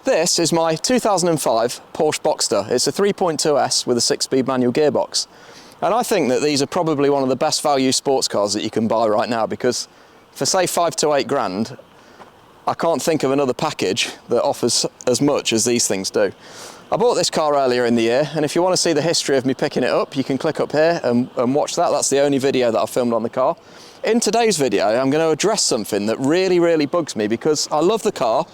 This is my 2005 Porsche Boxster. It's a 3.2 S with a 6-speed manual gearbox. And I think that these are probably one of the best value sports cars that you can buy right now, because for say 5 to 8 grand, I can't think of another package that offers as much as these things do. I bought this car earlier in the year, and if you want to see the history of me picking it up, you can click up here and watch that. That's the only video that I filmed on the car. In today's video, I'm going to address something that really bugs me, because I love the car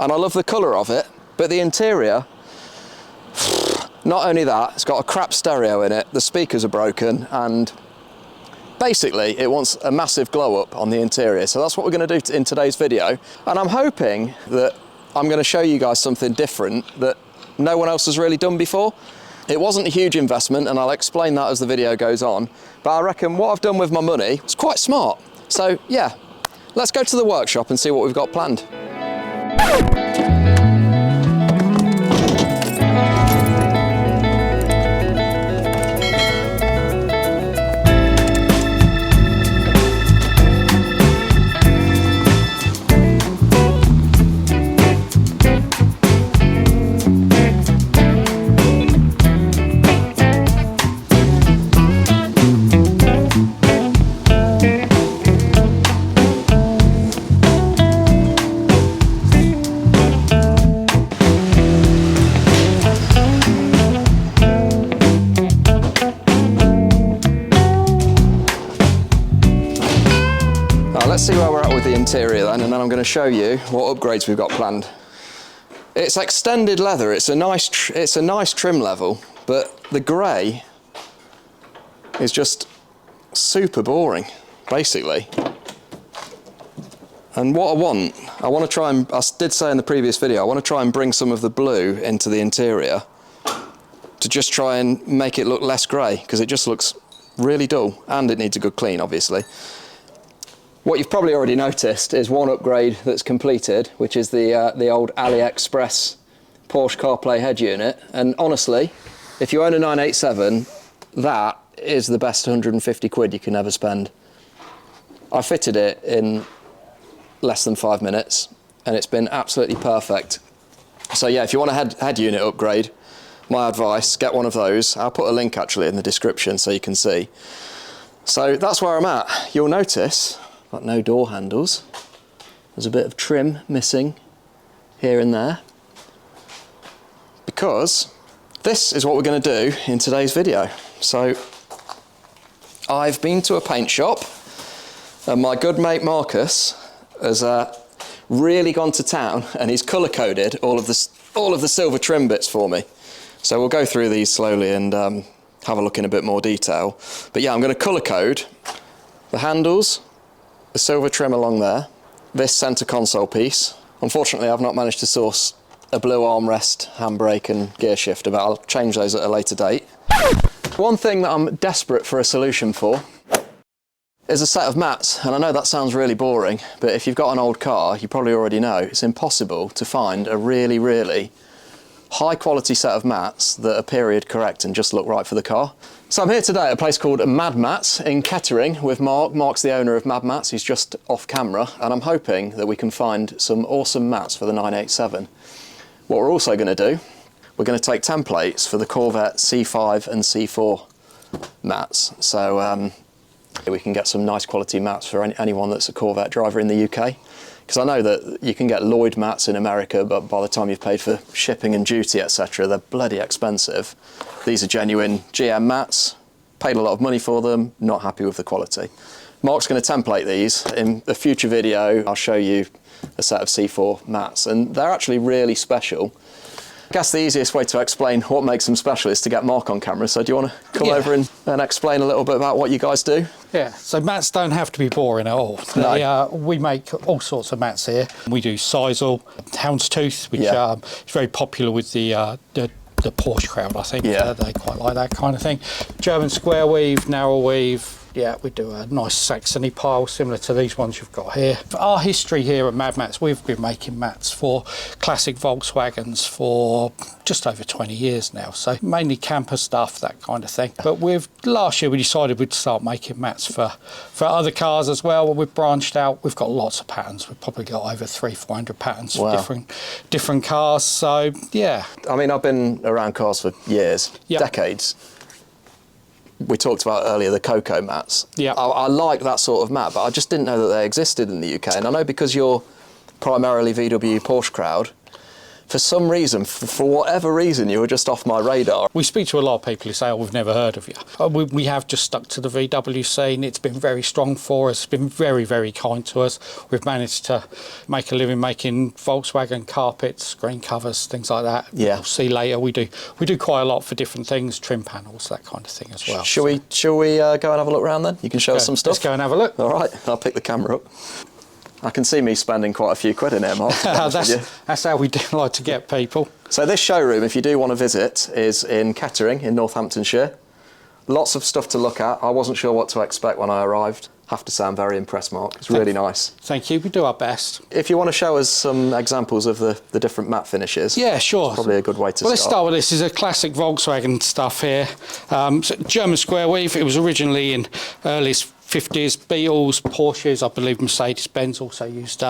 and I love the colour of it, but the interior, not only that, it's got a crap stereo in it, the speakers are broken, and basically it wants a massive glow up on the interior. So that's what we're going to do in today's video, and I'm hoping that I'm going to show you guys something different that no one else has really done before. It wasn't a huge investment, and I'll explain that as the video goes on, but I reckon what I've done with my money is quite smart. So yeah, let's go to the workshop and see what we've got planned. Let's see where we're at with the interior then, and then I'm going to show you what upgrades we've got planned. It's extended leather, it's a nice trim level, but the grey is just super boring, basically. And what I want to try and, I did say in the previous video, I want to try and bring some of the blue into the interior to just try and make it look less grey, because it just looks really dull, and it needs a good clean, obviously. What you've probably already noticed is one upgrade that's completed, which is the old AliExpress Porsche CarPlay head unit. And honestly, if you own a 987, that is the best 150 quid you can ever spend. I fitted it in less than 5 minutes, and it's been absolutely perfect. So yeah, if you want a head unit upgrade, my advice, get one of those. I'll put a link actually in the description so you can see. So that's where I'm at. You'll notice got no door handles. There's a bit of trim missing here and there, because this is what we're going to do in today's video. So I've been to a paint shop, and my good mate Marcus has really gone to town, and he's colour coded all of the silver trim bits for me. So we'll go through these slowly and have a look in a bit more detail. But yeah, I'm going to colour code the handles, the silver trim along there, this centre console piece. Unfortunately, I've not managed to source a blue armrest, handbrake and gear shifter, but I'll change those at a later date. One thing that I'm desperate for a solution for is a set of mats, and I know that sounds really boring, but if you've got an old car, you probably already know it's impossible to find a really high quality set of mats that are period correct and just look right for the car. So I'm here today at a place called Mad Mats in Kettering with Mark. Mark's the owner of Mad Mats, he's just off camera, and I'm hoping that we can find some awesome mats for the 987. What we're also going to do, we're going to take templates for the Corvette C5 and C4 mats. So we can get some nice quality mats for anyone that's a Corvette driver in the UK. Because I know that you can get Lloyd mats in America, but by the time you've paid for shipping and duty, etc., they're bloody expensive. These are genuine GM mats, paid a lot of money for them, not happy with the quality. Mark's going to template these. In a future video, I'll show you a set of C4 mats, and they're actually really special. I guess the easiest way to explain what makes them special is to get Mark on camera. So do you want to come over and explain a little bit about what you guys do? Yeah, so mats don't have to be boring at all. No. We make all sorts of mats here. We do sisal, houndstooth, which is very popular with the Porsche crowd, I think. Yeah. They quite like that kind of thing. German square weave, narrow weave, Yeah, we do a nice Saxony pile similar to these ones you've got here. For our history here at Mad Mats, we've been making mats for classic Volkswagens for just over 20 years now. So mainly camper stuff, that kind of thing. But last year we decided we'd start making mats for other cars as well. We've branched out. We've got lots of patterns. We've probably got over 300-400 patterns for different cars. So yeah. I mean, I've been around cars for years, decades. We talked about earlier the Cocoa mats. Yeah. I like that sort of mat, but I just didn't know that they existed in the UK. And I know because you're primarily VW Porsche crowd, for some reason, for whatever reason, you were just off my radar. We speak to a lot of people who say, oh, we've never heard of you. We have just stuck to the VW scene. It's been very strong for us. It's been very, very kind to us. We've managed to make a living making Volkswagen carpets, screen covers, things like that. Yeah. We'll see later. We do quite a lot for different things, trim panels, that kind of thing as well. Shall we go and have a look around then? You can show us some stuff. Let's go and have a look. All right, I'll pick the camera up. I can see me spending quite a few quid in here, Mark. That's how we do like to get people. So this showroom, if you do want to visit, is in Kettering in Northamptonshire. Lots of stuff to look at. I wasn't sure what to expect when I arrived. Have to say I'm very impressed, Mark. It's really nice. Thank you. We do our best. If you want to show us some examples of the different matte finishes. Yeah, sure. Probably a good way to start. Well, let's start with this. This is a classic Volkswagen stuff here. So German square weave. It was originally in early 50s, Beetles, Porsches, I believe Mercedes-Benz also used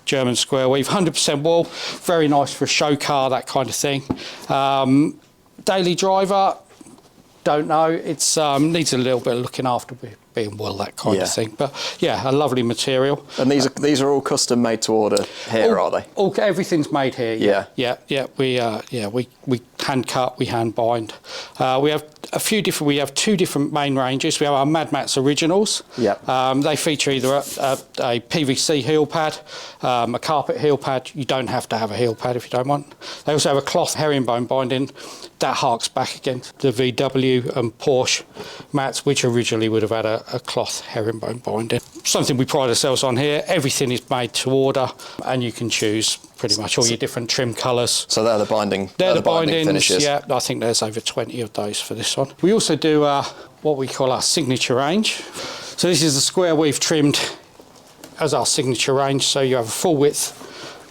German square weave. 100% wool, very nice for a show car, that kind of thing. Daily driver, don't know. It's needs a little bit of looking after being wool, that kind of thing. But yeah, a lovely material. And these are all custom made to order here, are they? Everything's made here. Yeah. We hand cut, we hand bind. We have we have two different main ranges. We have our Mad Mats Originals. Yeah. They feature either a PVC heel pad, a carpet heel pad. You don't have to have a heel pad if you don't want. They also have a cloth herringbone binding. That harks back against the VW and Porsche mats, which originally would have had a cloth herringbone binding. Something we pride ourselves on here. Everything is made to order, and you can choose pretty much all your different trim colours. So they're the binding. They're the binding finishes. Yeah, I think there's over 20 of those for this one. We also do what we call our signature range. So this is the square we've trimmed as our signature range. So you have a full width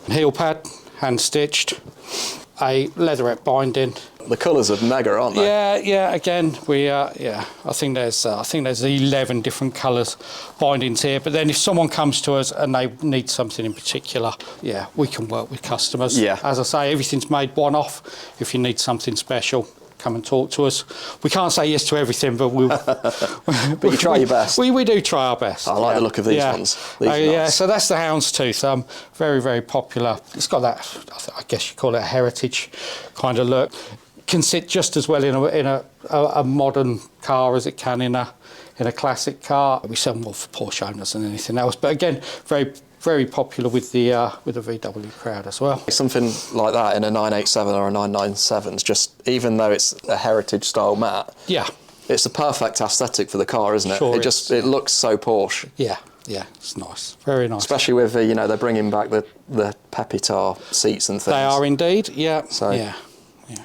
heel pad, hand stitched, a leatherette binding. The colours are mega, aren't they? Yeah. Again, I think there's 11 different colours bindings here. But then if someone comes to us and they need something in particular, we can work with customers. Yeah. As I say, everything's made one-off. If you need something special, come and talk to us. We can't say yes to everything, but we'll. But you try your best. We do try our best. I like the look of these ones. These are nice. So that's the houndstooth. Very, very popular. It's got that, I guess you call it a heritage kind of look. Can sit just as well in a modern car as it can in a classic car. We sell more for Porsche owners than anything else. But again, very, very popular with the VW crowd as well. Something like that in a 987 or a 997's just, even though it's a heritage style mat. Yeah. It's the perfect aesthetic for the car, isn't it? Sure it looks so Porsche. Yeah, it's nice. Very nice. Especially with they're bringing back the Pepitar seats and things. They are indeed. Yeah. So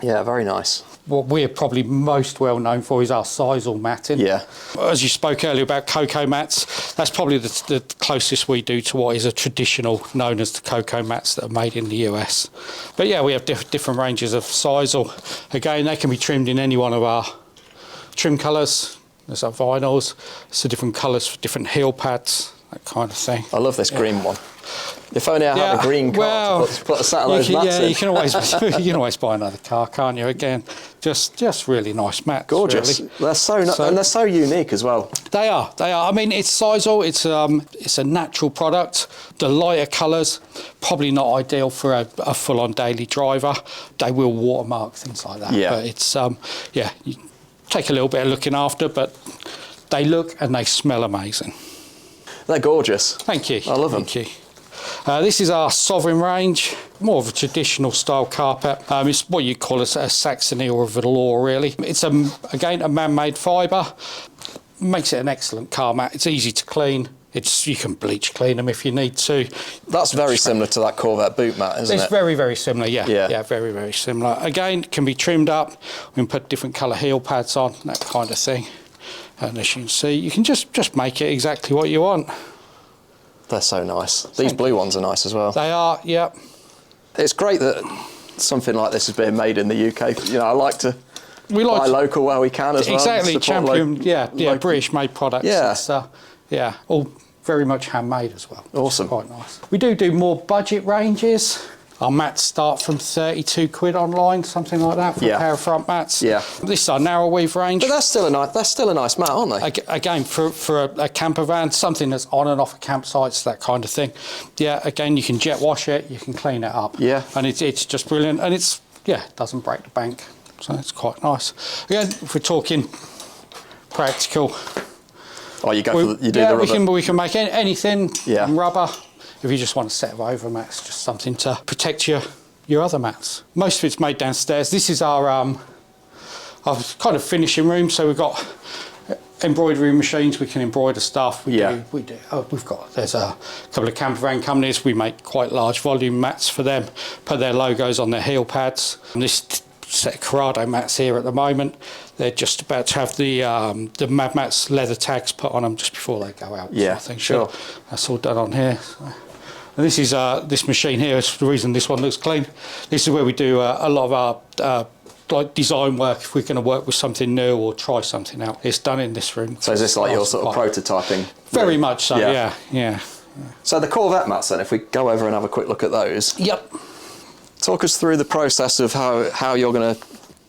yeah, very nice. What we're probably most well known for is our sisal matting. Yeah. As you spoke earlier about cocoa mats, that's probably the closest we do to what is a traditional, known as the cocoa mats that are made in the US. But yeah, we have different ranges of sisal. Again, they can be trimmed in any one of our trim colours. There's our vinyls. So different colours for different heel pads, that kind of thing. I love this green one. If only I had a green car to put a set of those mats in. You can always buy another car, can't you? Again, just really nice mats. Gorgeous. Really. And they're so unique as well. They are. I mean, it's sisal. It's a natural product. The lighter colours, probably not ideal for a full-on daily driver. They will watermark, things like that. Yeah. But it's you take a little bit of looking after, but they look and they smell amazing. They're gorgeous. Thank you. I love them. Thank you. This is our Sovereign range, more of a traditional style carpet. It's what you call a Saxony or a velour, really. It's, again, a man-made fibre. Makes it an excellent car mat. It's easy to clean. You can bleach clean them if you need to. That's very similar to that Corvette boot mat, isn't it? It's very, very similar, yeah, very, very similar. Again, can be trimmed up. We can put different colour heel pads on, that kind of thing. And as you can see, you can just make it exactly what you want. They're so nice. These blue ones are nice as well. They are, yeah. It's great that something like this is being made in the UK. You know, I like to buy local where we can as well. Exactly, champion, British-made products. Yeah. It's, yeah, all very much handmade as well. Awesome. Quite nice. We do more budget ranges. Our mats start from 32 quid online, something like that, for a pair of front mats. Yeah. This is our narrow weave range. But that's still a nice mat, aren't they? Again, for a camper van, something that's on and off of campsites, that kind of thing. Yeah, again, you can jet wash it, you can clean it up. Yeah. And it's just brilliant, and it doesn't break the bank, so it's quite nice. Again, if we're talking practical. Oh, you do the rubber. We can make anything in rubber. If you just want a set of overmats, just something to protect your other mats. Most of it's made downstairs. This is our kind of finishing room. So we've got embroidery machines. We can embroider stuff. There's a couple of camper van companies. We make quite large volume mats for them. Put their logos on their heel pads. And this set of Corrado mats here at the moment. They're just about to have the Mad Mats leather tags put on them just before they go out. Yeah, so I think sure. That's all done on here. So. And this is this machine here is the reason this one looks clean. This is where we do a lot of our like design work. If we're going to work with something new or try something out, it's done in this room. So is this like your sort of prototyping? Very much so. Yeah. So the Corvette mats then, if we go over and have a quick look at those. Yep. Talk us through the process of how you're going to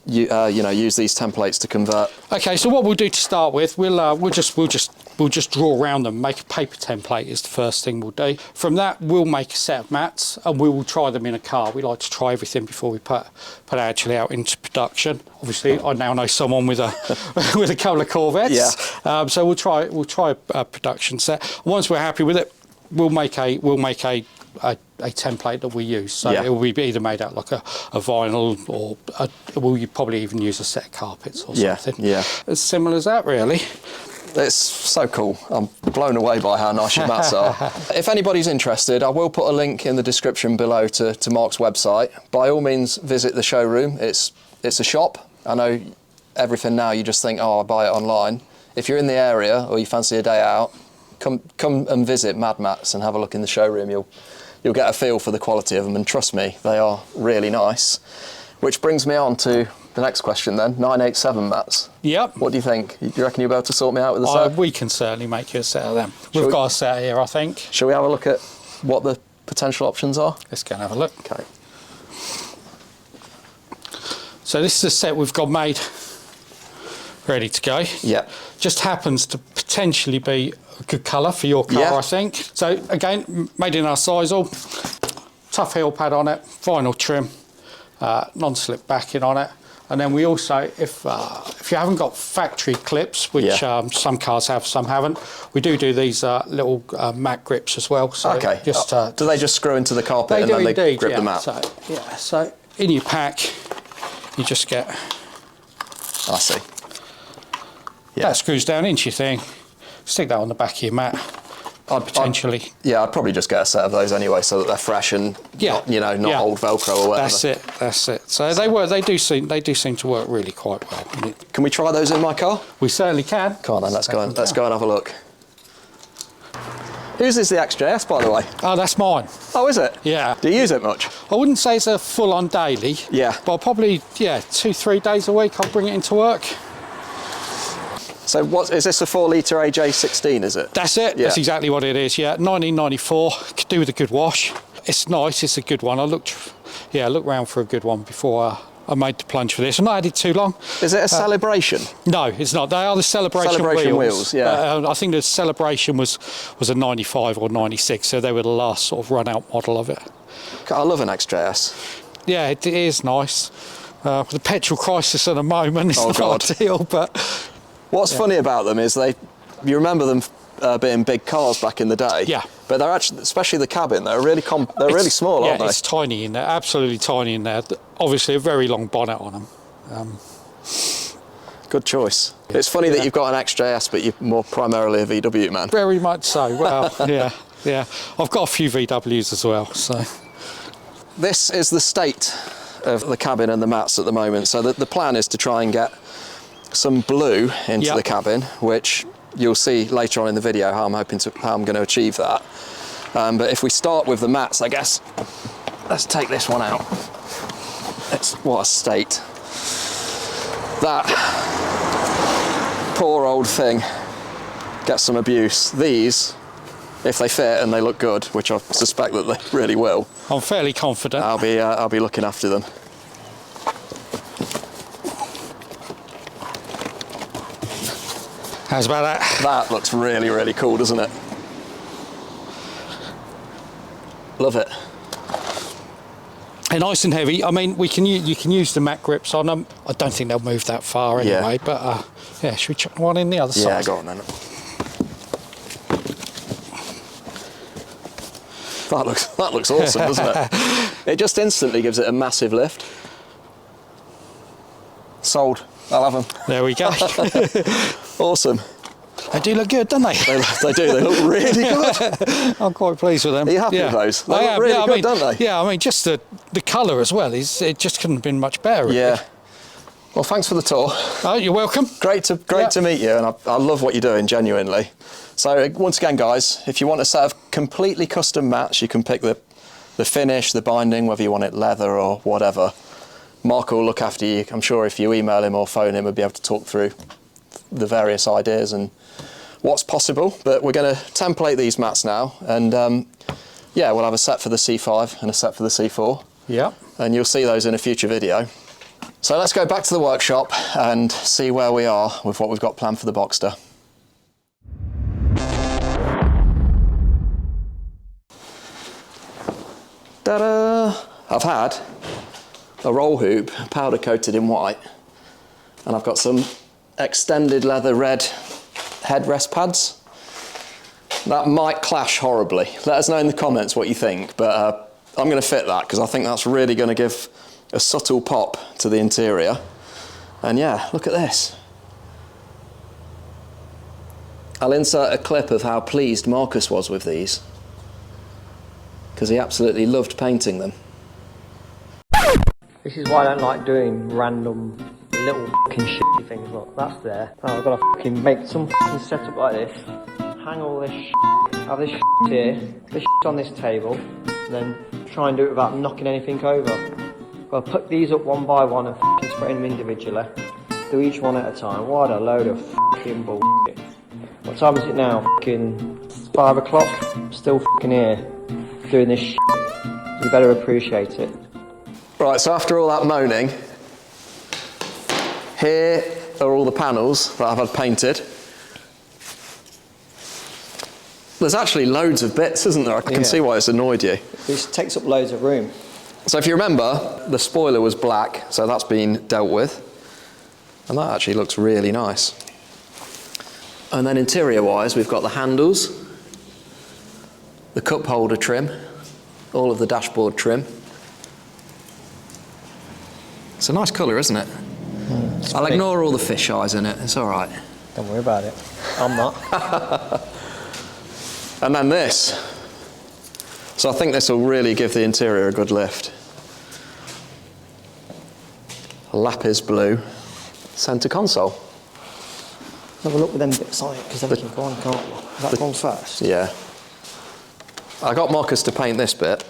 use these templates to convert. Okay, so what we'll do to start with, we'll just draw around them. Make a paper template is the first thing we'll do. From that, we'll make a set of mats and we will try them in a car. We like to try everything before we put it actually out into production. Obviously, I now know someone with a with a couple of Corvettes. Yeah. So we'll try a production set. Once we're happy with it, we'll make a template that we use. So it will be either made out like a vinyl or we'll probably even use a set of carpets or something. Yeah. As similar as that, really. It's so cool. I'm blown away by how nice your mats are. If anybody's interested, I will put a link in the description below to Mark's website. By all means, visit the showroom. It's a shop. I know everything now, you just think, oh, I'll buy it online. If you're in the area or you fancy a day out, come and visit Mad Mats and have a look in the showroom. You'll get a feel for the quality of them, and trust me, they are really nice. Which brings me on to the next question then, 987 mats. Yep. What do you think? Do you reckon you'll be able to sort me out with a set? We can certainly make you a set of them. We've got a set here, I think. Shall we have a look at what the potential options are? Let's go and have a look. Okay. So this is a set we've got made, ready to go. Yeah. Just happens to potentially be a good colour for your car, I think. So again, made in our Sizal, tough heel pad on it, vinyl trim, non-slip backing on it. And then we also, if you haven't got factory clips, which some cars have, some haven't, we do these little mat grips as well. So just do they just screw into the carpet and then they grip the mat? So in your pack, you just get. I see. That screws down into your thing. Stick that on the back of your mat. Potentially. I'd probably just get a set of those anyway, so that they're fresh and not old Velcro or whatever. That's it. So they do seem to work really quite well. Can we try those in my car? We certainly can. Come on then, let's go and have a look. Whose is the XJS, by the way? Oh, that's mine. Oh, is it? Yeah. Do you use it much? I wouldn't say it's a full-on daily. Yeah. But I'll probably 2-3 days a week I'll bring it into work. So what is this, a 4-litre AJ16, is it? That's it. Yeah. That's exactly what it is. Yeah, 1994. Could do with a good wash. It's nice. It's a good one. I looked around for a good one before I made the plunge for this. I've not had it too long. Is it a Celebration? No, it's not. They are the Celebration wheels. Yeah. I think the Celebration was a 95 or 96, so they were the last sort of run-out model of it. I love an XJS. Yeah, it is nice. The petrol crisis at the moment is not ideal, but. What's funny about them is you remember them being big cars back in the day. Yeah. But they're actually, especially the cabin, they're really small, aren't they? Yeah, it's tiny in there, absolutely tiny in there. Obviously a very long bonnet on them. Good choice. It's funny that you've got an XJS, but you're more primarily a VW man. Very much so. Well, yeah. I've got a few VWs as well, so. This is the state of the cabin and the mats at the moment. So the plan is to try and get some blue into Yep. the cabin, which you'll see later on in the video how I'm going to achieve that. But if we start with the mats, I guess, let's take this one out. What a state. That poor old thing gets some abuse. These, if they fit and they look good, which I suspect that they really will, I'm fairly confident. I'll be looking after them. How's about that? That looks really, really cool, doesn't it? Love it. They're nice and heavy. I mean, you can use the mat grips on them. I don't think they'll move that far anyway. Yeah. But yeah, should we chuck one in the other side? Yeah, go on then. That looks awesome, doesn't it? It just instantly gives it a massive lift. Sold. I'll have them. There we go. Awesome. They do look good, don't they? They do. They look really good. I'm quite pleased with them. Are you happy with those? They look really good, don't they? Yeah, I mean, just the colour as well. It just couldn't have been much better. Really. Yeah. Well, thanks for the tour. Oh, you're welcome. Great to meet you, and I love what you're doing, genuinely. So once again, guys, if you want a set of completely custom mats, you can pick the finish, the binding, whether you want it leather or whatever. Mark will look after you. I'm sure if you email him or phone him, he'll be able to talk through the various ideas and what's possible. But we're going to template these mats now, and yeah, we'll have a set for the C5 and a set for the C4. Yeah. And you'll see those in a future video. So let's go back to the workshop and see where we are with what we've got planned for the Boxster. Ta-da! I've had a roll hoop powder coated in white, and I've got some extended leather red headrest pads. That might clash horribly. Let us know in the comments what you think, but I'm going to fit that because I think that's really going to give a subtle pop to the interior. And yeah, look at this. I'll insert a clip of how pleased Marcus was with these, because he absolutely loved painting them. This is why I don't like doing random little fucking shitty things. Look, that's there. Now I've got to fucking make some fucking setup like this. Hang all this shit, have this shit here, this shit on this table, and then try and do it without knocking anything over. I'll put these up one by one and fucking spread them individually. Do each one at a time. What a load of fucking bullshit. What time is it now? Fucking 5 o'clock? I'm still fucking here doing this shit. You better appreciate it. Right, so after all that moaning, here are all the panels that I've had painted. There's actually loads of bits, isn't there? I can see why it's annoyed you. This takes up loads of room. So if you remember, the spoiler was black, so that's been dealt with. And that actually looks really nice. And then interior-wise, we've got the handles, the cup holder trim, all of the dashboard trim. It's a nice colour, isn't it? I'll ignore all the fish eyes in it, it's all right. Don't worry about it. I'm not. And then this. So I think this will really give the interior a good lift. Lapis blue centre console. Have a look with them bits on it, because then we can go on, can't we? Is that going first? Yeah. I got Marcus to paint this bit,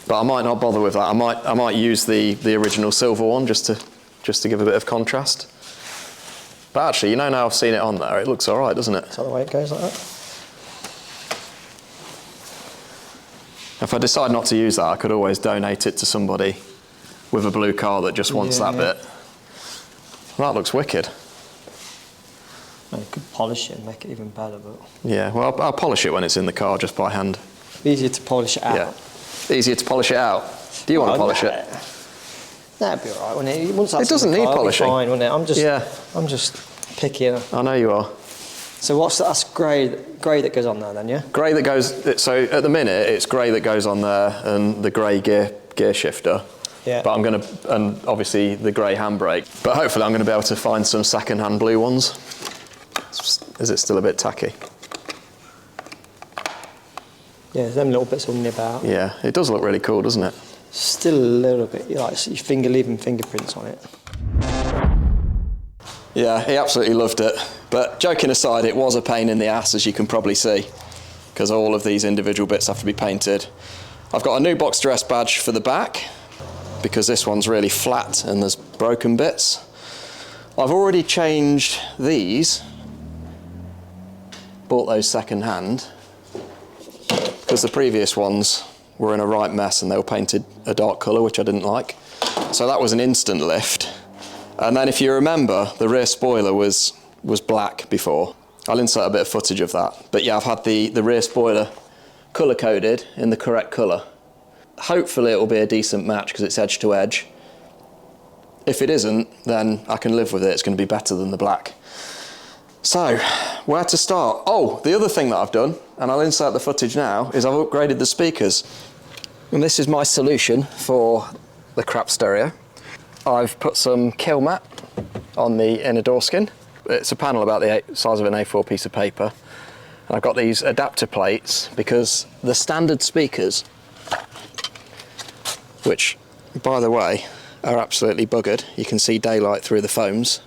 but I might not bother with that. I might use the original silver one just to give a bit of contrast. But actually, you know, now I've seen it on there, it looks all right, doesn't it? Is that the way it goes like that? If I decide not to use that, I could always donate it to somebody with a blue car that just wants that bit. That looks wicked. No, you could polish it and make it even better, but... Yeah, well, I'll polish it when it's in the car just by hand. Easier to polish it out. Yeah. Easier to polish it out. Do you want to polish it? That'd be all right, wouldn't it? Once that's It doesn't in the need car, it'll be polishing. fine, wouldn't it? I'm just picky. I know you are. So that's grey that goes on there then, yeah? Grey that goes, so at the minute it's grey that goes on there and the grey gear shifter. Yeah. But and obviously the grey handbrake. But hopefully I'm going to be able to find some second-hand blue ones. Is it still a bit tacky? Yeah, there's them little bits on the about. Yeah, it does look really cool, doesn't it? Still a little bit, like leaving fingerprints on it. Yeah, he absolutely loved it. But joking aside, it was a pain in the ass, as you can probably see, because all of these individual bits have to be painted. I've got a new Boxster S badge for the back, because this one's really flat and there's broken bits. I've already changed these, bought those second hand, because the previous ones were in a right mess and they were painted a dark colour, which I didn't like. So that was an instant lift. And then if you remember, the rear spoiler was black before. I'll insert a bit of footage of that. But yeah, I've had the rear spoiler colour coded in the correct colour. Hopefully it will be a decent match because it's edge to edge. If it isn't, then I can live with it. It's going to be better than the black. So, where to start? Oh, the other thing that I've done, and I'll insert the footage now, is I've upgraded the speakers. And this is my solution for the crap stereo. I've put some kill mat on the inner door skin. It's a panel about the size of an A4 piece of paper. And I've got these adapter plates because the standard speakers, which, by the way, are absolutely buggered. You can see daylight through the foams.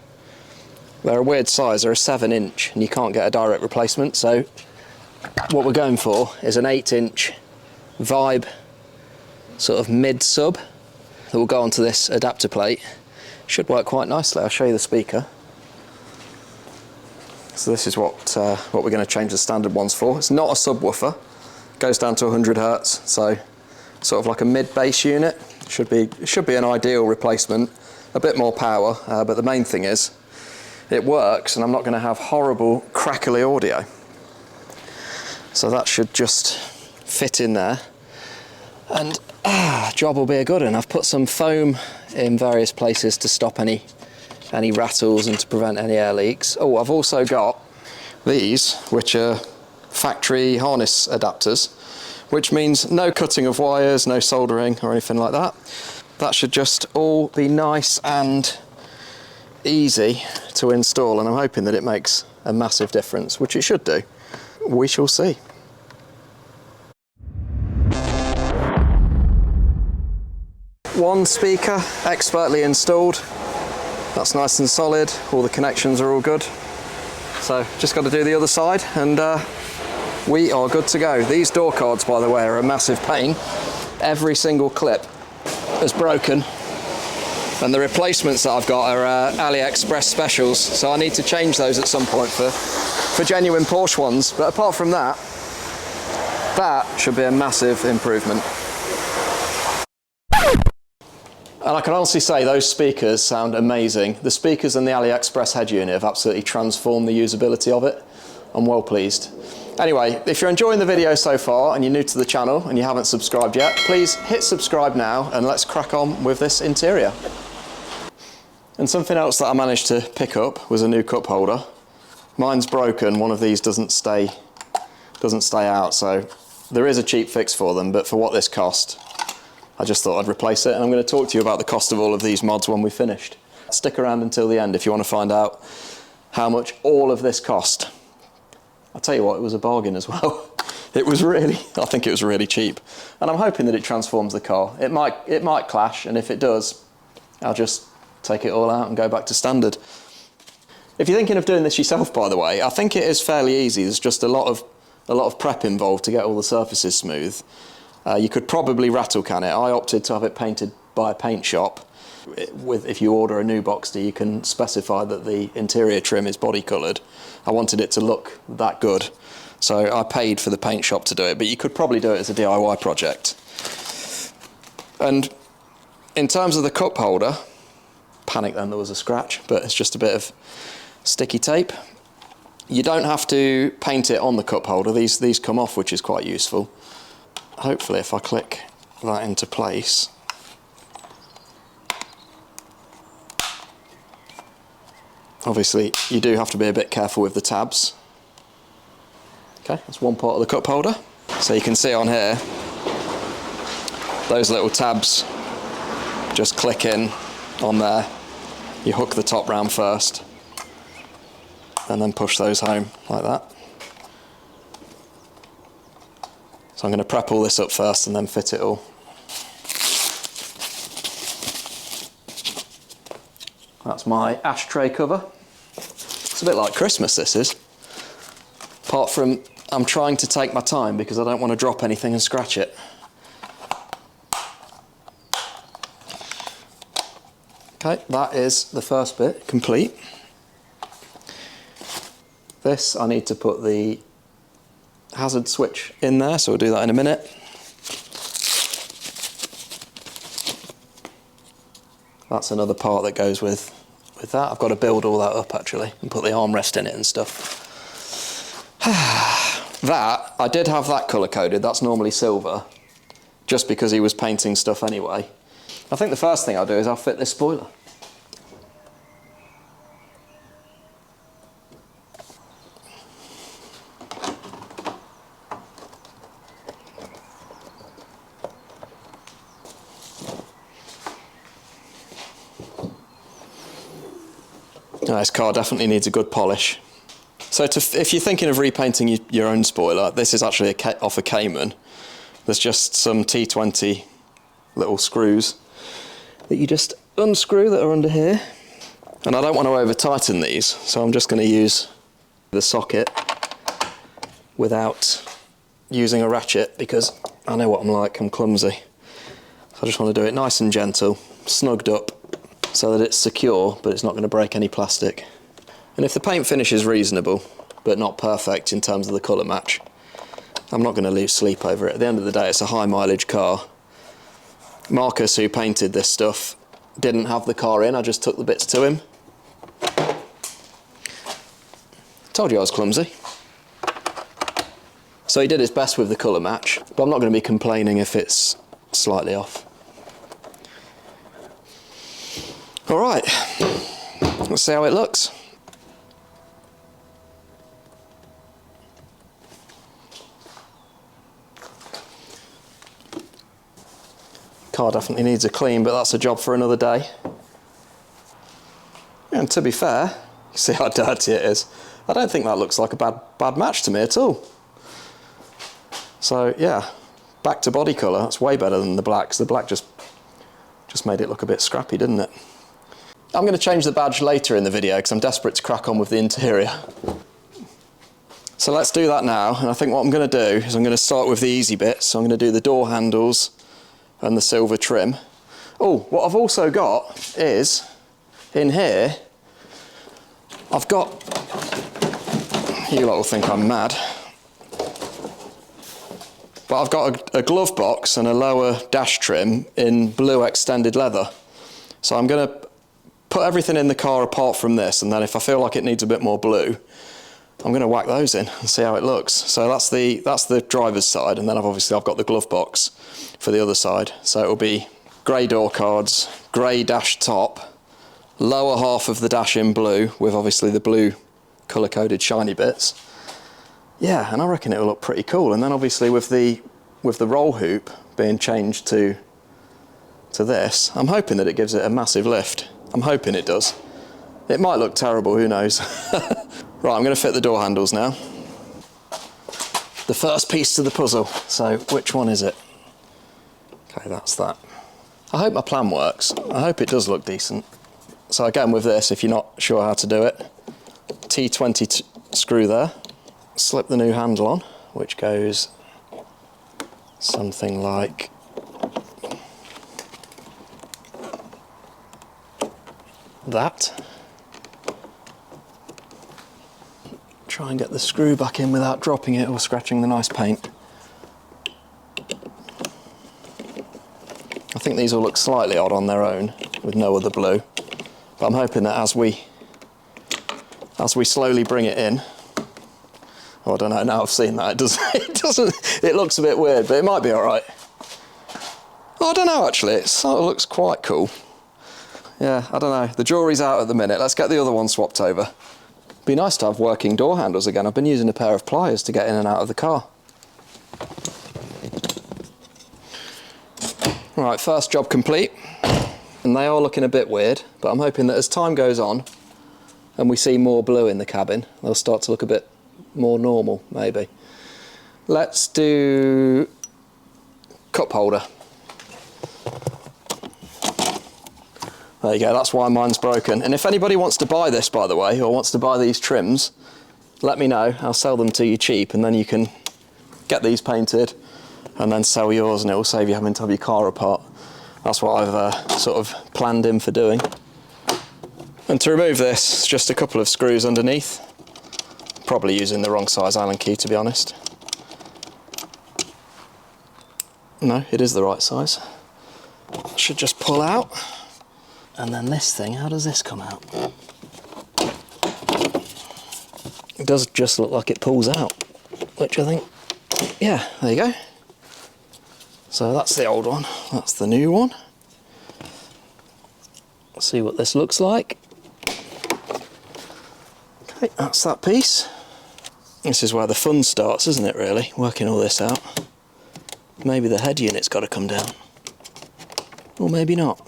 They're a weird size, they're a 7-inch, and you can't get a direct replacement, so what we're going for is an 8-inch Vibe sort of mid-sub that will go onto this adapter plate. Should work quite nicely. I'll show you the speaker. So this is what we're going to change the standard ones for. It's not a subwoofer, it goes down to 100 Hertz, so sort of like a mid-bass unit. Should be an ideal replacement. A bit more power, but the main thing is it works and I'm not going to have horrible crackly audio. So that should just fit in there. And job will be a good one. I've put some foam in various places to stop any rattles and to prevent any air leaks. Oh, I've also got these, which are factory harness adapters, which means no cutting of wires, no soldering or anything like that. That should just all be nice and easy to install, and I'm hoping that it makes a massive difference, which it should do. We shall see. One speaker expertly installed. That's nice and solid. All the connections are all good. So just got to do the other side and we are good to go. These door cards, by the way, are a massive pain. Every single clip is broken, and the replacements that I've got are AliExpress specials, so I need to change those at some point for genuine Porsche ones. But apart from that, that should be a massive improvement. And I can honestly say those speakers sound amazing. The speakers and the AliExpress head unit have absolutely transformed the usability of it. I'm well pleased. Anyway, if you're enjoying the video so far and you're new to the channel and you haven't subscribed yet, please hit subscribe now and let's crack on with this interior. And something else that I managed to pick up was a new cup holder. Mine's broken, one of these doesn't stay out, so there is a cheap fix for them, but for what this cost, I just thought I'd replace it, and I'm going to talk to you about the cost of all of these mods when we've finished. Stick around until the end if you want to find out how much all of this cost. I'll tell you what, it was a bargain as well. I think it was really cheap. And I'm hoping that it transforms the car. It might clash, and if it does, I'll just take it all out and go back to standard. If you're thinking of doing this yourself, by the way, I think it is fairly easy. There's just a lot of prep involved to get all the surfaces smooth. You could probably rattle can it. I opted to have it painted by a paint shop. If you order a new Boxster, you can specify that the interior trim is body coloured. I wanted it to look that good, so I paid for the paint shop to do it, but you could probably do it as a DIY project. And in terms of the cup holder, panic then there was a scratch, but it's just a bit of sticky tape. You don't have to paint it on the cup holder. These come off, which is quite useful. Hopefully if I click that into place, obviously you do have to be a bit careful with the tabs. Okay, that's one part of the cup holder. So you can see on here, those little tabs just click in on there. You hook the top round first and then push those home like that. So I'm going to prep all this up first and then fit it all. That's my ashtray cover. It's a bit like Christmas, this is. Apart from I'm trying to take my time because I don't want to drop anything and scratch it. Okay, that is the first bit complete. This, I need to put the hazard switch in there, so we'll do that in a minute. That's another part that goes with that. I've got to build all that up actually and put the armrest in it and stuff. That, I did have that colour coded, that's normally silver, just because he was painting stuff anyway. I think the first thing I'll do is I'll fit this spoiler. No, this car definitely needs a good polish. So if you're thinking of repainting your own spoiler, this is actually off a Cayman. There's just some T20 little screws that you just unscrew that are under here. And I don't want to over tighten these, so I'm just going to use the socket without using a ratchet because I know what I'm like, I'm clumsy. So I just want to do it nice and gentle, snugged up, so that it's secure, but it's not going to break any plastic. And if the paint finish is reasonable, but not perfect in terms of the colour match, I'm not going to lose sleep over it. At the end of the day, it's a high mileage car. Marcus, who painted this stuff, didn't have the car in, I just took the bits to him. Told you I was clumsy. So he did his best with the colour match, but I'm not going to be complaining if it's slightly off. All right, let's see how it looks. Car definitely needs a clean, but that's a job for another day. And to be fair, you see how dirty it is. I don't think that looks like a bad match to me at all. So yeah, back to body colour. That's way better than the black, 'cause the black just made it look a bit scrappy, didn't it? I'm going to change the badge later in the video because I'm desperate to crack on with the interior. So let's do that now, and I think what I'm going to do is I'm going to start with the easy bits. So I'm going to do the door handles and the silver trim. Oh, what I've also got is, in here, I've got, you lot will think I'm mad, but I've got a glove box and a lower dash trim in blue extended leather. So I'm going to put everything in the car apart from this, and then if I feel like it needs a bit more blue, I'm going to whack those in and see how it looks. So that's the driver's side, and then I've got the glove box for the other side. So it'll be grey door cards, grey dash top, lower half of the dash in blue with obviously the blue colour-coded shiny bits. Yeah, and I reckon it'll look pretty cool. And then obviously with the roll hoop being changed to this, I'm hoping that it gives it a massive lift. I'm hoping it does. It might look terrible, who knows. Right, I'm going to fit the door handles now. The first piece to the puzzle. So which one is it? Okay, that's that. I hope my plan works. I hope it does look decent. So again with this, if you're not sure how to do it, T20 screw there, slip the new handle on, which goes something like that. Try and get the screw back in without dropping it or scratching the nice paint. I think these will look slightly odd on their own with no other blue, but I'm hoping that as we slowly bring it in, oh, I don't know, now I've seen that, it looks a bit weird, but it might be alright. Oh, I don't know actually, it sort of looks quite cool. Yeah, I don't know, the jury's out at the minute. Let's get the other one swapped over. Be nice to have working door handles again. I've been using a pair of pliers to get in and out of the car. Right, first job complete. And they are looking a bit weird, but I'm hoping that as time goes on and we see more blue in the cabin, they'll start to look a bit more normal, maybe. Let's do cup holder. There you go, that's why mine's broken. And if anybody wants to buy this, by the way, or wants to buy these trims, let me know. I'll sell them to you cheap, and then you can get these painted and then sell yours, and it will save you having to have your car apart. That's what I've sort of planned in for doing. And to remove this, just a couple of screws underneath. Probably using the wrong size Allen key, to be honest. No, it is the right size. Should just pull out. And then this thing, how does this come out? It does just look like it pulls out, which I think, yeah, there you go. So that's the old one, that's the new one. Let's see what this looks like. Okay, that's that piece. This is where the fun starts, isn't it, really? Working all this out. Maybe the head unit's got to come down. Or maybe not.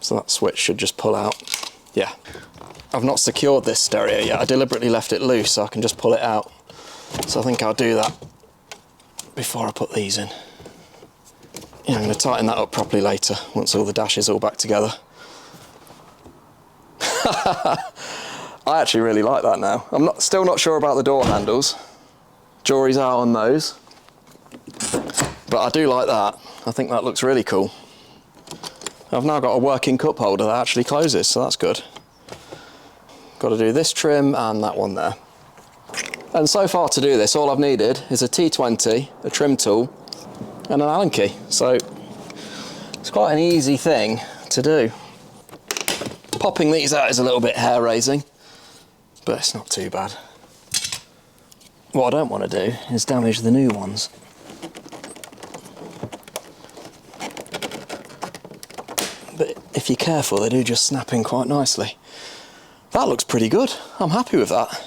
So that switch should just pull out. Yeah. I've not secured this stereo yet. I deliberately left it loose so I can just pull it out. So I think I'll do that before I put these in. Yeah, I'm going to tighten that up properly later, once all the dash is all back together. I actually really like that now. I'm still not sure about the door handles. Jury's out on those. But I do like that. I think that looks really cool. I've now got a working cup holder that actually closes, so that's good. Got to do this trim and that one there. And so far to do this, all I've needed is a T20, a trim tool, and an Allen key. So it's quite an easy thing to do. Popping these out is a little bit hair raising, but it's not too bad. What I don't want to do is damage the new ones. But if you're careful, they do just snap in quite nicely. That looks pretty good. I'm happy with that.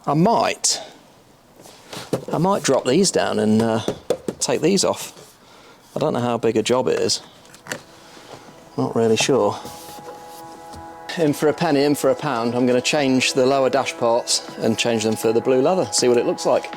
I might drop these down and take these off. I don't know how big a job it is. Not really sure. In for a penny, in for a pound, I'm going to change the lower dash parts and change them for the blue leather, see what it looks like.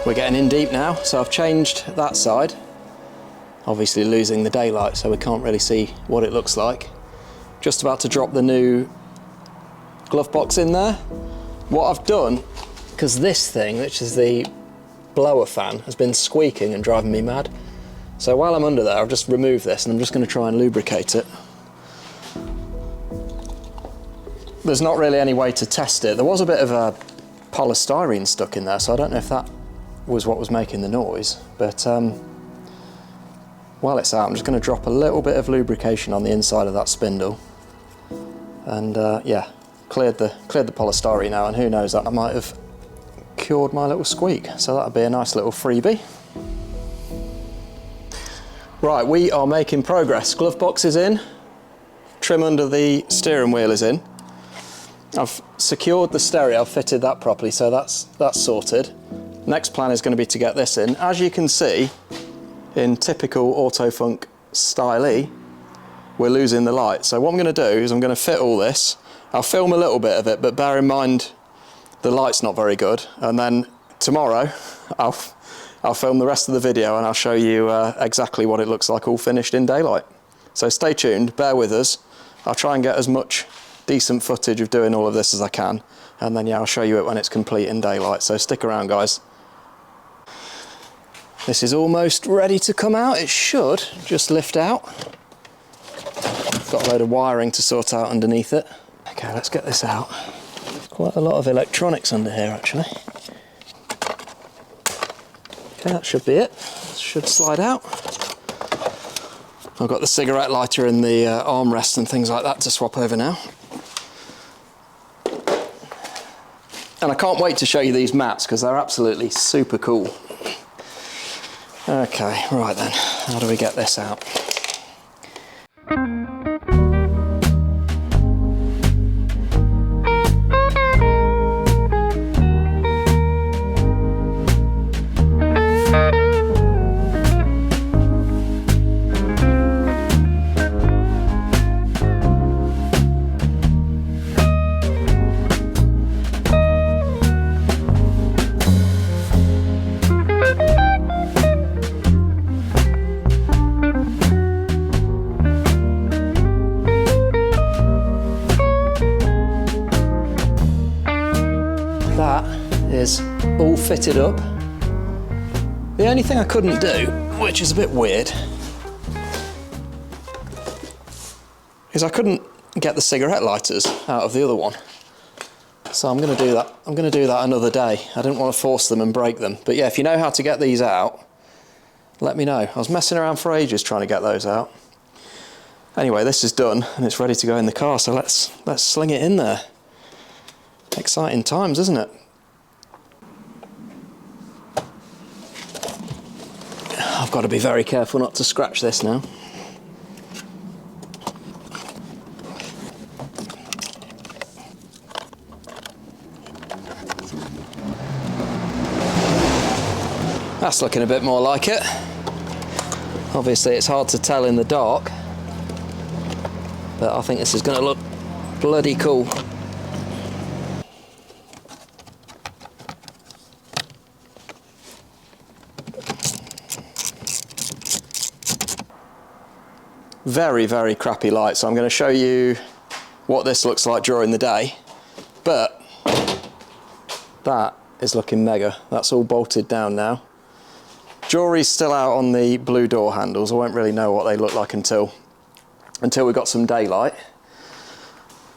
We're getting in deep now, so I've changed that side, obviously losing the daylight so we can't really see what it looks like. Just about to drop the new glove box in there. What I've done, because this thing, which is the blower fan, has been squeaking and driving me mad, so while I'm under there I've just removed this and I'm just going to try and lubricate it. There's not really any way to test it. There was a bit of a polystyrene stuck in there, so I don't know if that was what was making the noise, but while it's out I'm just going to drop a little bit of lubrication on the inside of that spindle, and yeah, cleared the polystyrene now, and who knows, that might have cured my little squeak, so that'd be a nice little freebie. Right, we are making progress. Glove box is in, trim under the steering wheel is in. I've secured the stereo, I've fitted that properly, so that's sorted. Next plan is going to be to get this in. As you can see, in typical Autofunk style, we're losing the light. So what I'm going to do is I'm going to fit all this. I'll film a little bit of it, but bear in mind the light's not very good. And then tomorrow I'll film the rest of the video and I'll show you exactly what it looks like all finished in daylight. So stay tuned, bear with us, I'll try and get as much decent footage of doing all of this as I can, and then yeah, I'll show you it when it's complete in daylight, so stick around guys. This is almost ready to come out. It should just lift out. Got a load of wiring to sort out underneath it. Okay, let's get this out. Quite a lot of electronics under here actually. Okay, that should be it. Should slide out. I've got the cigarette lighter and the armrest and things like that to swap over now. And I can't wait to show you these mats because they're absolutely super cool. Okay, right then, how do we get this out? That is all fitted up. The only thing I couldn't do, which is a bit weird, is I couldn't get the cigarette lighters out of the other one. So I'm going to do that. I'm going to do that another day. I didn't want to force them and break them. But yeah, if you know how to get these out, let me know. I was messing around for ages trying to get those out. Anyway, this is done and it's ready to go in the car, so let's sling it in there. Exciting times, isn't it? I've got to be very careful not to scratch this now. That's looking a bit more like it. Obviously it's hard to tell in the dark, but I think this is going to look bloody cool. Very, very crappy light, so I'm going to show you what this looks like during the day, but that is looking mega. That's all bolted down now. Jewelry's still out on the blue door handles. I won't really know what they look like until we've got some daylight.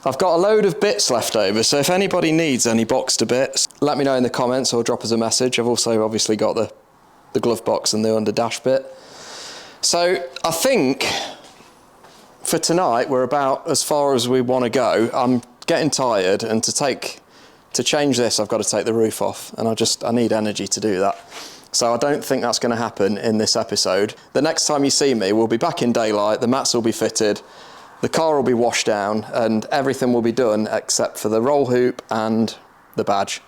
I've got a load of bits left over, so if anybody needs any Boxster bits, let me know in the comments or drop us a message. I've also obviously got the glove box and the under dash bit. So I think for tonight we're about as far as we want to go. I'm getting tired, and to change this I've got to take the roof off, and I need energy to do that. So I don't think that's going to happen in this episode. The next time you see me, we'll be back in daylight, the mats will be fitted, the car will be washed down, and everything will be done except for the roll hoop and the badge.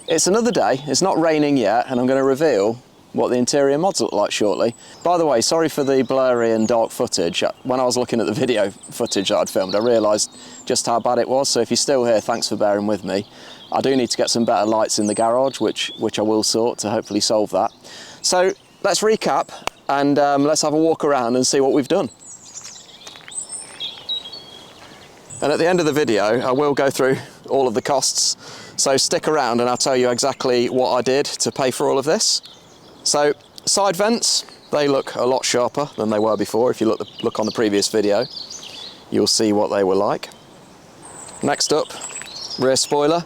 It's another day, it's not raining yet, and I'm going to reveal what the interior mods look like shortly. By the way, sorry for the blurry and dark footage. When I was looking at the video footage that I'd filmed, I realised just how bad it was, so if you're still here, thanks for bearing with me. I do need to get some better lights in the garage, which I will sort to hopefully solve that. So let's recap and let's have a walk around and see what we've done. And at the end of the video, I will go through all of the costs, so stick around and I'll tell you exactly what I did to pay for all of this. So, side vents, they look a lot sharper than they were before. If you look on the previous video, you'll see what they were like. Next up, rear spoiler.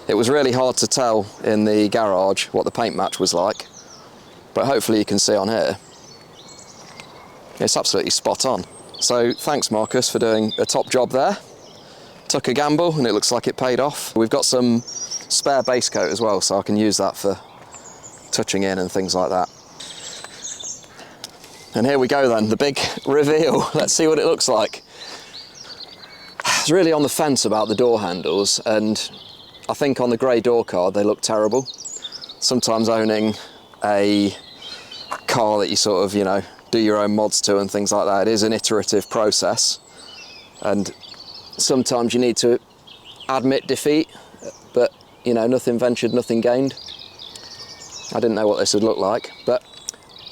It was really hard to tell in the garage what the paint match was like, but hopefully you can see on here. It's absolutely spot on. So thanks Marcus for doing a top job there. Took a gamble and it looks like it paid off. We've got some spare base coat as well, so I can use that for touching in and things like that. And here we go then, the big reveal. Let's see what it looks like. I was really on the fence about the door handles, and I think on the grey door card they look terrible. Sometimes owning a car that you sort of, you know, do your own mods to and things like that, it is an iterative process, and sometimes you need to admit defeat, but you know, nothing ventured, nothing gained. I didn't know what this would look like, but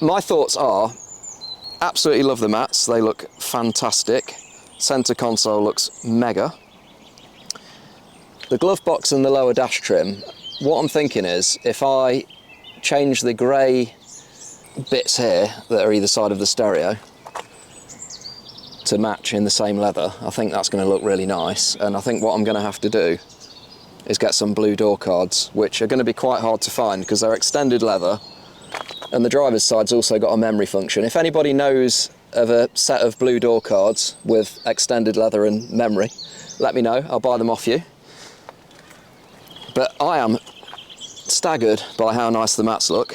my thoughts are, absolutely love the mats, they look fantastic. centre console looks mega. The glove box and the lower dash trim, what I'm thinking is, if I change the grey bits here that are either side of the stereo to match in the same leather, I think that's going to look really nice. And I think what I'm going to have to do is get some blue door cards, which are going to be quite hard to find because they're extended leather, and the driver's side's also got a memory function. If anybody knows of a set of blue door cards with extended leather and memory, let me know, I'll buy them off you. But I am staggered by how nice the mats look,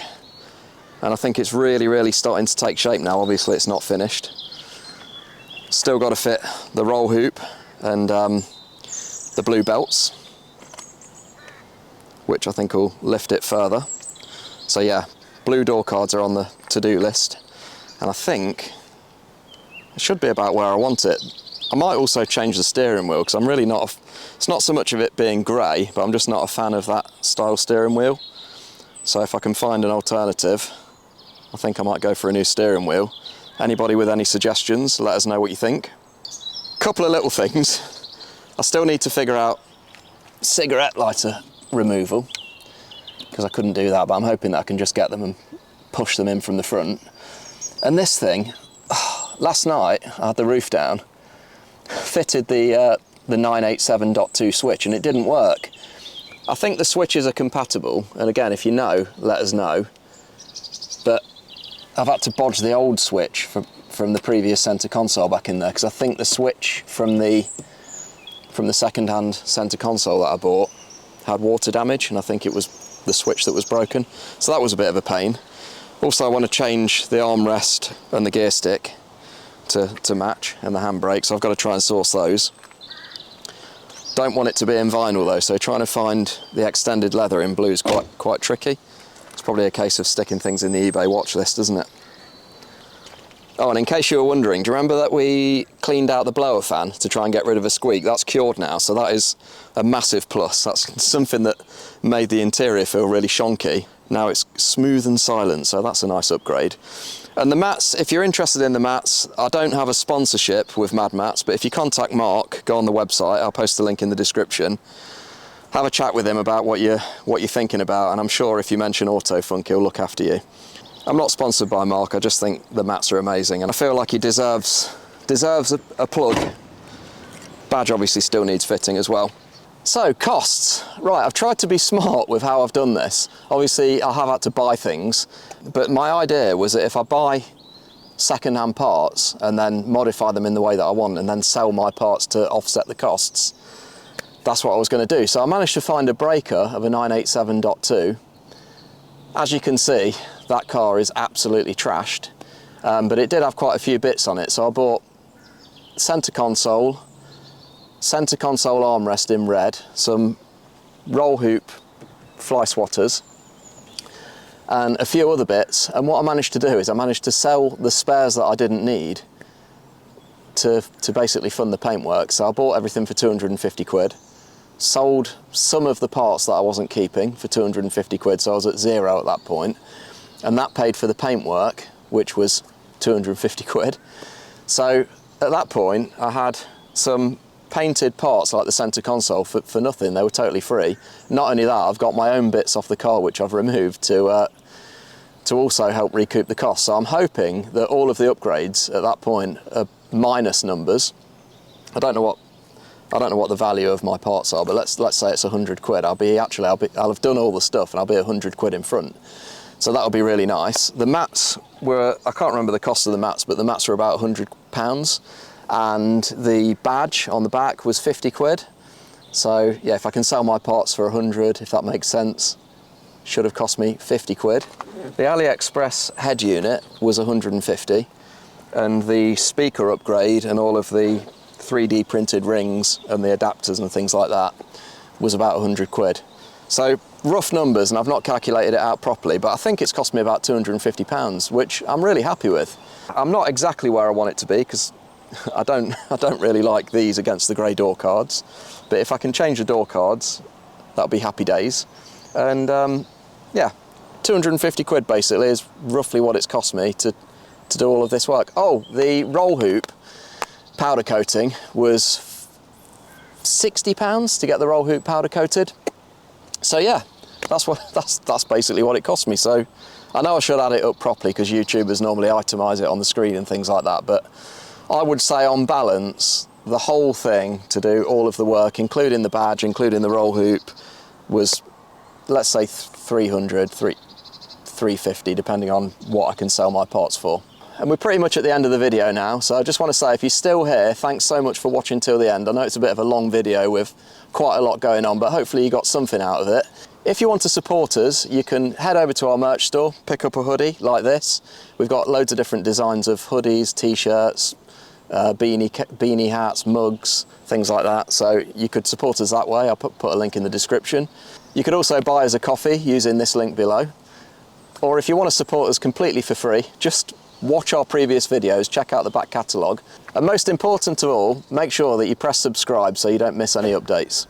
and I think it's really starting to take shape now. Obviously it's not finished. Still got to fit the roll hoop and the blue belts, which I think will lift it further. So yeah, blue door cards are on the to-do list, and I think it should be about where I want it. I might also change the steering wheel because I'm really not, it's not so much of it being grey, but I'm just not a fan of that style steering wheel. So if I can find an alternative, I think I might go for a new steering wheel. Anybody with any suggestions, let us know what you think. Couple of little things. I still need to figure out cigarette lighter removal, because I couldn't do that, but I'm hoping that I can just get them and push them in from the front. And this thing, last night I had the roof down, fitted the 987.2 switch, and it didn't work. I think the switches are compatible, and again, if you know, let us know. But I've had to bodge the old switch from the previous centre console back in there, because I think the switch from the second-hand centre console that I bought had water damage, and I think it was the switch that was broken. So that was a bit of a pain. Also, I want to change the armrest and the gear stick to match, and the handbrake, so I've got to try and source those. Don't want it to be in vinyl though, so trying to find the extended leather in blue is quite tricky. It's probably a case of sticking things in the eBay watch list, isn't it? Oh, and in case you were wondering, do you remember that we cleaned out the blower fan to try and get rid of a squeak? That's cured now, so that is a massive plus. That's something that made the interior feel really shonky. Now it's smooth and silent, so that's a nice upgrade. And the mats, if you're interested in the mats, I don't have a sponsorship with Mad Mats, but if you contact Mark, go on the website, I'll post the link in the description. Have a chat with him about what you're thinking about, and I'm sure if you mention Autofunk, he'll look after you. I'm not sponsored by Mark, I just think the mats are amazing, and I feel like he deserves a plug. Badge obviously still needs fitting as well. So, costs. Right, I've tried to be smart with how I've done this. Obviously, I have had to buy things, but my idea was that if I buy second-hand parts and then modify them in the way that I want and then sell my parts to offset the costs, that's what I was going to do. So I managed to find a breaker of a 987.2. As you can see, that car is absolutely trashed, but it did have quite a few bits on it. So I bought centre console armrest in red, some roll hoop fly swatters, and a few other bits. And what I managed to do is I managed to sell the spares that I didn't need to basically fund the paintwork. So I bought everything for 250 quid, sold some of the parts that I wasn't keeping for 250 quid, so I was at zero at that point, and that paid for the paintwork, which was 250 quid. So at that point I had some painted parts like the centre console for nothing. They were totally free. Not only that, I've got my own bits off the car which I've removed to also help recoup the cost. So I'm hoping that all of the upgrades at that point are minus numbers. I don't know what the value of my parts are, but let's say it's 100 quid. I'll have done all the stuff and I'll be 100 quid in front. So that'll be really nice. The mats were, I can't remember the cost of the mats, but the mats were about £100. And the badge on the back was 50 quid. So yeah, if I can sell my parts for 100, if that makes sense, should have cost me 50 quid. The AliExpress head unit was 150, and the speaker upgrade and all of the 3D printed rings and the adapters and things like that was about 100 quid. So rough numbers, and I've not calculated it out properly, but I think it's cost me about £250, which I'm really happy with. I'm not exactly where I want it to be, because I don't really like these against the grey door cards, but if I can change the door cards, that'll be happy days. And yeah, 250 quid basically is roughly what it's cost me to do all of this work. Oh, the roll hoop powder coating was £60 to get the roll hoop powder coated. So yeah, that's basically what it cost me. So I know I should add it up properly because YouTubers normally itemise it on the screen and things like that, but I would say on balance, the whole thing to do all of the work, including the badge, including the roll hoop, was, let's say, 350, depending on what I can sell my parts for. And we're pretty much at the end of the video now, so I just want to say, if you're still here, thanks so much for watching till the end. I know it's a bit of a long video with quite a lot going on, but hopefully you got something out of it. If you want to support us, you can head over to our merch store, pick up a hoodie like this. We've got loads of different designs of hoodies, t-shirts, beanie hats, mugs, things like that. So you could support us that way. I'll put a link in the description. You could also buy us a coffee using this link below. Or if you want to support us completely for free, just watch our previous videos, check out the back catalogue, and most important of all, make sure that you press subscribe so you don't miss any updates.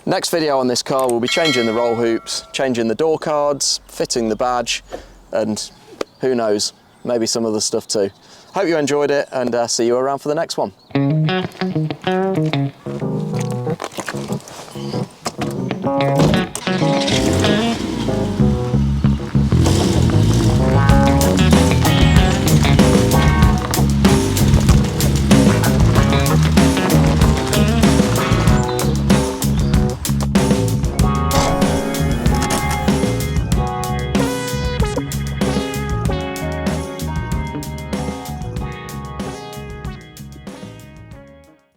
Next video on this car, we'll be changing the roll hoops, changing the door cards, fitting the badge, and who knows, maybe some other stuff too. Hope you enjoyed it, and see you around for the next one.